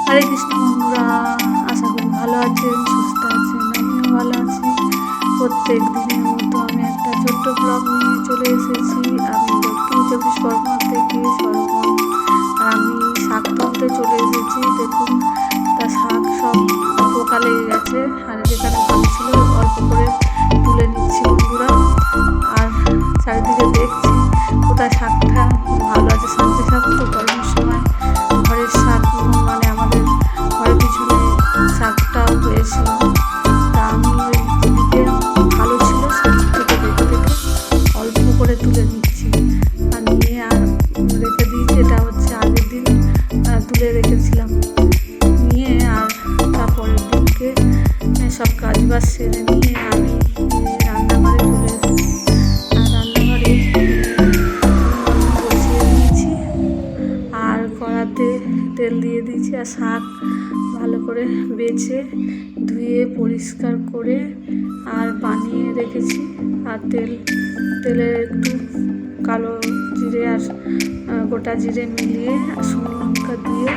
হরে কৃষ্ণ বন্ধুরা, আশা করি ভালো আছেন, সুস্থ আছেন। আমিও ভালো আছি। প্রত্যেক দিনের মতো আমি একটা ছোট্ট ব্লগ নিয়ে চলে এসেছি। আমি দক্ষিণ চব্বিশ পরগনা থেকে সরগম, আর আমি শাক তুলতে চলে এসেছি। দেখুন, তা শাক সব পোকা লেগে গেছে, আর যেখানে ভালো ছিল অল্প করে তুলে নিচ্ছি বন্ধুরা। আর চারিদিকে দেখছি কোথায় শাকটা ভালো আছে। সঞ্চয় শাক তো গরমের সময় ঘরের শাক, মানে আমাদের ঘরের পিছনে শাকটাও হয়েছিল। তা আমি ওই দিকে ভালো ছিল সেদিক থেকে দেখে দেখে অল্প করে তুলে নিচ্ছি আর নিয়ে আর রেখে দিয়েছি। এটা হচ্ছে আগের দিন তুলে রেখেছিলাম। নিয়ে আর তারপরের দিনকে সব কাজ বাজ সেরে নিয়ে আমি রান্নাঘরে চলে এসেছি। আর রান্নাঘরে বসিয়ে দিয়েছি আর কড়াতে তেল দিয়ে দিয়েছি। আর শাক ভালো করে বেছে ধুয়ে পরিষ্কার করে আর বানিয়ে রেখেছি। আর তেলে একটু কালো জিরে আর গোটা জিরে মিলিয়ে আর শুকনো লঙ্কা দিয়ে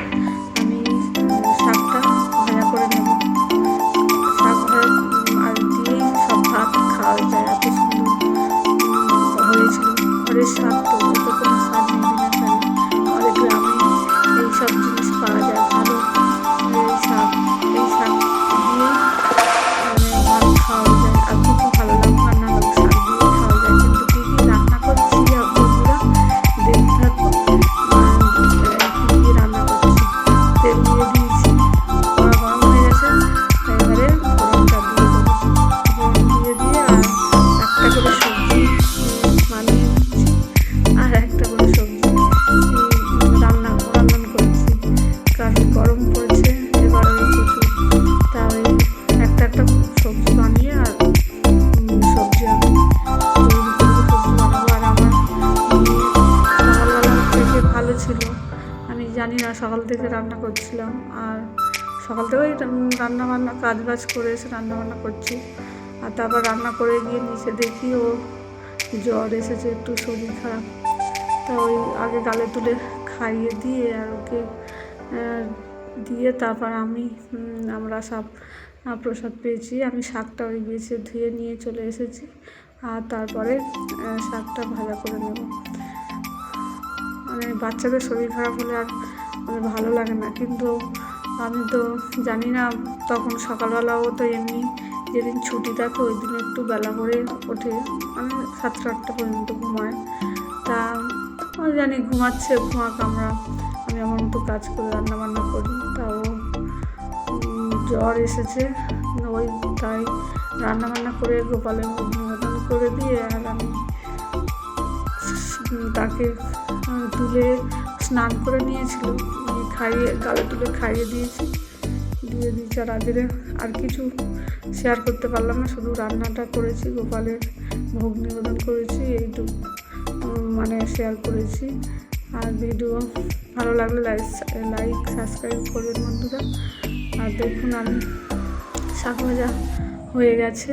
আমি শাকটা ভাজা করে নেব। শাক আর দিয়ে সব ভাত খাওয়া যায়। এত সুন্দর হয়েছিল। ঘরের শাক তো অত কোনো স্বাদ নেই বিনা সারে। আমাদের গ্রামে এইসব জিনিস পাওয়া যায় ভালো। এই শাক দিয়ে ভাত খাওয়া যায়। আর কিছু ভালো লাগবে না হোক, শাক দিয়ে খাওয়া যায়। কিন্তু কী কী রান্না করছি বন্ধুরা দেখতে থাকুন। কী কী রান্না করছি, তেল দিয়ে দিয়েছি, কড়া গরম হয়ে গেছে। এবারে ফোড়নটা দিয়ে দেবো। ফোড়ন দিয়ে আর একটা করে সবজি বানিয়ে নিচ্ছি। আর একটা করে সবজি রান্না করছি, কারণ গরম পড়েছে এবার ওই প্রচুর। তা ওই একটা সবজি বানিয়ে আর সবজি আমি তৈরি করবো, সবজি বানাবো। আর আমার সকালবেলা থেকে ভালো ছিল। আমি জানি না, সকাল থেকে রান্না করছিলাম আর সকাল থেকেই রান্না কাজ বাজ করে এসে রান্নাবান্না করছি। আর তারপর রান্না করে গিয়ে নিচে দেখি ও জ্বর এসেছে, একটু শরীর খারাপ। তা ওই আগে গালে তুলে খাইয়ে দিয়ে আর ওকে দিয়ে তারপর আমরা সব প্রসাদ পেয়েছি। আমি শাকটা ওই বেছে ধুয়ে নিয়ে চলে এসেছি। আর তারপরে শাকটা ভাজা করে নেব। মানে বাচ্চাদের শরীর খারাপ হলে আর ভালো লাগে না। কিন্তু আমি তো জানি না, তখন সকালবেলাও তো এমনি যেদিন ছুটি থাকে ওই দিন একটু বেলা করে ওঠে, মানে 7টা-8টা পর্যন্ত ঘুমায়। তা আমি জানি ঘুমাচ্ছে, ঘুমাক, আমি আমার মতো কাজ করে রান্নাবান্না করি। তাও জ্বর এসেছে, ওই তাই রান্নাবান্না করে গোপালের নিবেদন করে দিয়ে আর আমি তাকে তুলে স্নান করে নিয়েছিল, খাইয়ে গালে তুলে খাইয়ে দিয়েছি। আর আর কিছু শেয়ার করতে পারলাম না, শুধু রান্নাটা করেছি, গোপালের ভোগ নিবেদন করেছি, এইটুকু মানে শেয়ার করেছি। আর ভিডিও ভালো লাগলে লাইক সাবস্ক্রাইব করবেন বন্ধুরা। আর দেখুন, আমি শাক ভাজা হয়ে গেছে।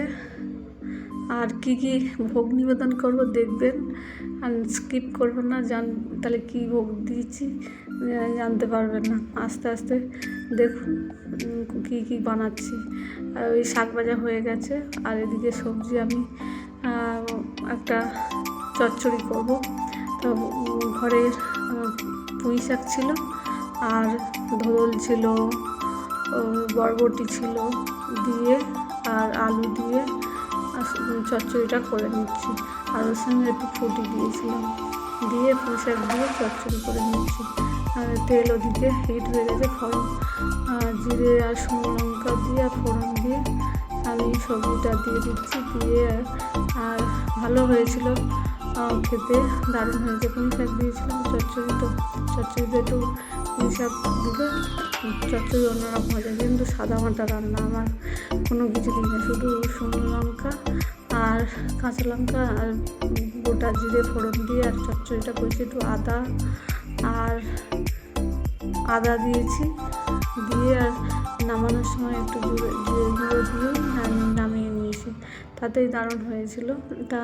আর কি কি ভোগ নিবেদন করব দেখবেন, আর স্কিপ করবেন না। তাহলে কী ভোগ দিয়েছি জানতে পারবেন না। আস্তে আস্তে দেখুন কী কী বানাচ্ছি। আর ওই শাক ভাজা হয়ে গেছে। আর এদিকে সবজি আমি একটা চচ্চড়ি করব। তো ঘরে পুঁই শাক ছিল, আর ধোল ছিল, বরবটি ছিল দিয়ে আর আলু দিয়ে চচ্চড়িটা করে নিচ্ছি। আর ওর সঙ্গে একটু ফুটি দিয়েছিলাম, দিয়ে পুঁই শাক দিয়ে চচ্চড়ি করে নিচ্ছি। আর তেল ওদিকে হিট হয়ে গেছে, জিরে আর শুকনো লঙ্কা দিয়ে আর ফোড়ন দিয়ে আমি সবজিটা দিয়ে দিচ্ছি। দিয়ে আর ভালো হয়েছিল, খেতে দারুণ হয়েছে। পুঁই শাক দিয়েছিলাম চচ্চড়িতে একটু পুঁই শাক দিলে চচ্চড়ি অন্যরকম হয়ে যায়। কিন্তু সাদা মাটা রান্না, আমার কোনো কিছু দিই না, শুধু শুকনো লঙ্কা আর কাঁচা লঙ্কা আর গোটা জিরে ফোড়ন দিয়ে আর চচ্চড়িটা করেছি। একটু আদা দিয়েছি, দিয়ে আর নামানোর সময় একটু জিরে গুঁড়ো দিয়ে নামিয়ে নিয়েছি। তাতেই দারুণ হয়েছিল। তা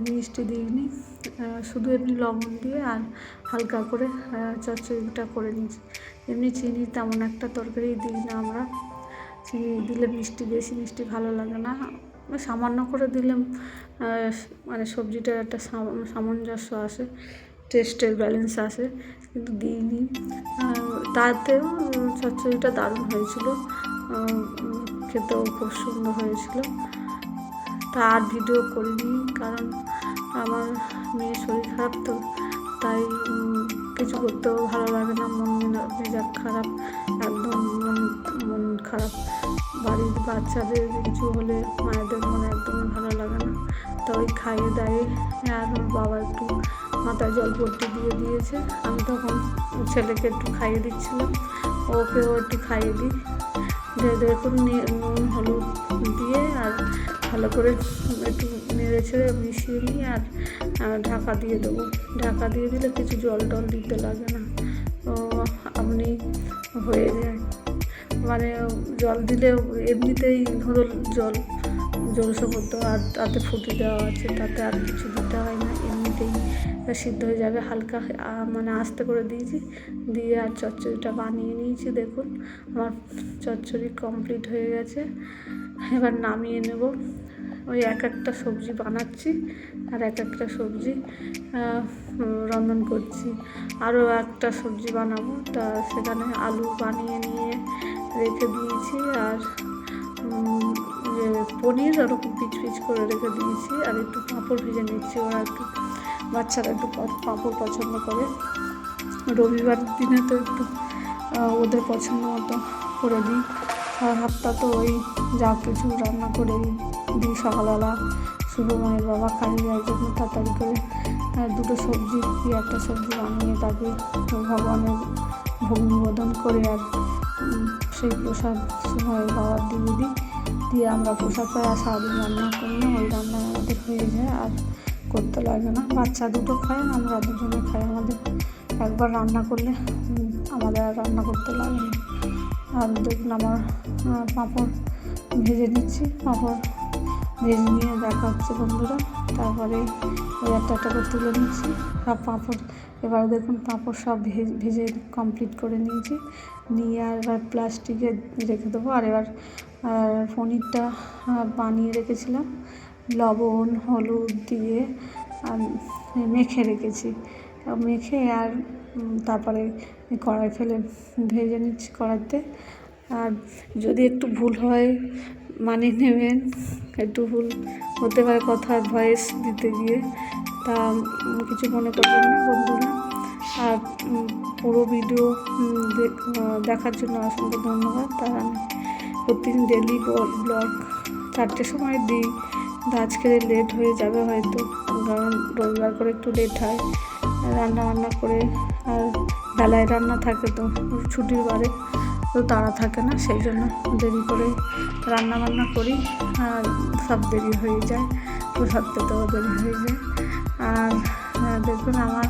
মিষ্টি দিইনি, শুধু এমনি লবণ দিয়ে আর হালকা করে চচ্চড়িটা করে নিয়েছি। এমনি চিনি তেমন একটা তরকারি দিই না আমরা, চিনি দিলে বেশি মিষ্টি ভালো লাগে না, সামান্য করে দিলে মানে সবজিটার একটা সামঞ্জস্য আসে, টেস্টের ব্যালেন্স আসে, কিন্তু দিইনি। তাতেও চচ্চড়িটা দারুণ হয়েছিল, খেতেও খুব সুন্দর হয়েছিল। তা আর ভিডিও করিনি, কারণ আমার মেয়ের শরীর খারাপ, তো তাই কিছু করতেও ভালো লাগে না, মন মেজাজ খারাপ, একদম মন খারাপ। বাড়ির বাচ্চাদের কিছু হলে মায়েদের মনে একদমই ভালো লাগে না। তো ওই খাইয়ে দাইয়ে আর ওর বাবা একটু মাথায় জল পট্টি দিয়ে দিয়েছে, আমি তখন ছেলেকে একটু খাইয়ে দিচ্ছিলাম, ওকেও একটু খাইয়ে দিই। দেখুন নুন হলুদ দিয়ে আর ভালো করে একটু নেড়ে ছেড়ে মিশিয়ে নিয়ে আর ঢাকা দিয়ে দেবো। ঢাকা দিয়ে দিলে কিছু জল টল দিতে লাগে না, তো আপনি হয়ে যায়। মানে জল দিলে এমনিতেই ধরুন জল সেদ্ধ, আর তাতে ফুটি দেওয়া আছে, তাতে আর কিছু দিতে হয় না, এমনিতেই সিদ্ধ হয়ে যাবে। হালকা মানে আস্তে করে দিয়েছি, দিয়ে আর চচ্চড়িটা বানিয়ে নিয়েছি। দেখুন আমার চচ্চড়ি কমপ্লিট হয়ে গেছে, এবার নামিয়ে নেব। ওই একটা সবজি বানাচ্ছি আর একটা সবজি রন্ধন করছি। আরও একটা সবজি বানাবো, তা সেখানে আলু বানিয়ে নিয়ে রেখে দিয়েছি, আর পনির ওরকম পিচ করে রেখে দিয়েছি, আর একটু পাঁপড় ভেজে নিচ্ছি। ওরা বাচ্চারা একটু পাঁপড় পছন্দ করে, রবিবার দিনে তো একটু ওদের পছন্দ মতো করে দিই। আর হাতটা তো ওই যা কিছু রান্না করে দিই সকালবেলা, শুভময়ের বাবা খালি যায় জন্য তাড়াতাড়ি করে দুটো সবজি দিয়ে একটা সবজি বানিয়ে তাকে ভগবানের ভোগ নিবেদন করে আর সেই প্রসাদ শুভময়ের বাবার দিয়ে আমরা প্রসাদ পাই। আর সারাদিন রান্না করি না, ওই রান্না আমাদের হয়ে যায়, আর করতে লাগে না। বাচ্চা দুটো খায়, আমরা দুজনে খাই। আমাদের একবার রান্না করলে আমাদের আর রান্না করতে লাগে না। আর দেখুন আমার পাঁপড় ভেজে নিচ্ছি, পাঁপড় ভেজে নিয়ে দেখা হচ্ছে বন্ধুরা। তারপরে ওই একটা করে তুলে নিচ্ছি সব পাঁপড়। এবার দেখুন পাঁপড় সব ভেজে কমপ্লিট করে নিয়েছি, নিয়ে আর এবার প্লাস্টিকে রেখে দেবো। আর এবার পনিরটা বানিয়ে রেখেছিলাম লবণ হলুদ দিয়ে আর মেখে রেখেছি, মেখে আর তারপরে কড়াই ফেলে ভেজে নিচ্ছি কড়াইতে। আর যদি একটু ভুল হয় মানিয়ে নেবেন, একটু ভুল হতে পারে কথার ভয়েস দিতে গিয়ে, তা কিছু মনে করবেন না বন্ধুরা। আর পুরো ভিডিও দেখার জন্য অসংখ্য ধন্যবাদ। তার আমি প্রতিদিন ডেলি ব্লগ 4টের সময় দিই, কিন্তু আজকে লেট হয়ে যাবে হয়তো, কারণ রবিবার করে একটু লেট হয় রান্না করে, আর বেলায় রান্না থাকে তো ছুটির বারে তো তাড়া থাকে না, সেই জন্য দেরি করে রান্না করি, আর সব দেরি হয়ে যায়, প্রসাদ পেতেও দেরি হয়ে যায়। আর দেখুন আমার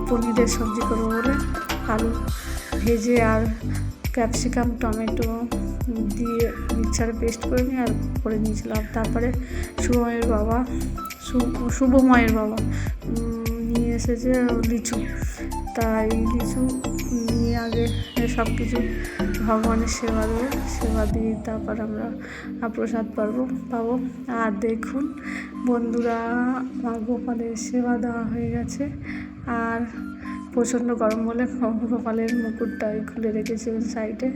পনিরের সবজি করবো বলে আলু ভেজে আর ক্যাপসিকাম টমেটো দিয়ে মিক্সারে পেস্ট করে নিয়ে আর করে নিয়েছিলাম। তারপরে শুভময়ের বাবা নিয়ে এসেছে লিচু, তাই লিচু নিয়ে আগে সব কিছু ভগবানের সেবা দেবো, সেবা দিয়ে তারপর আমরা প্রসাদ পাবো। আর দেখুন বন্ধুরা আমার গোপালের সেবা দেওয়া হয়ে গেছে, আর প্রচণ্ড গরম বলে গোপালের মুকুটটাই খুলে রেখেছি সাইডে।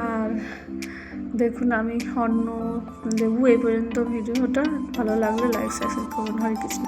আর দেখুন আমি অন্ন দেবো। এই পর্যন্ত ভিডিওটা ভালো লাগলে লাইক সাবস্ক্রাইব করুন। হরে কৃষ্ণ।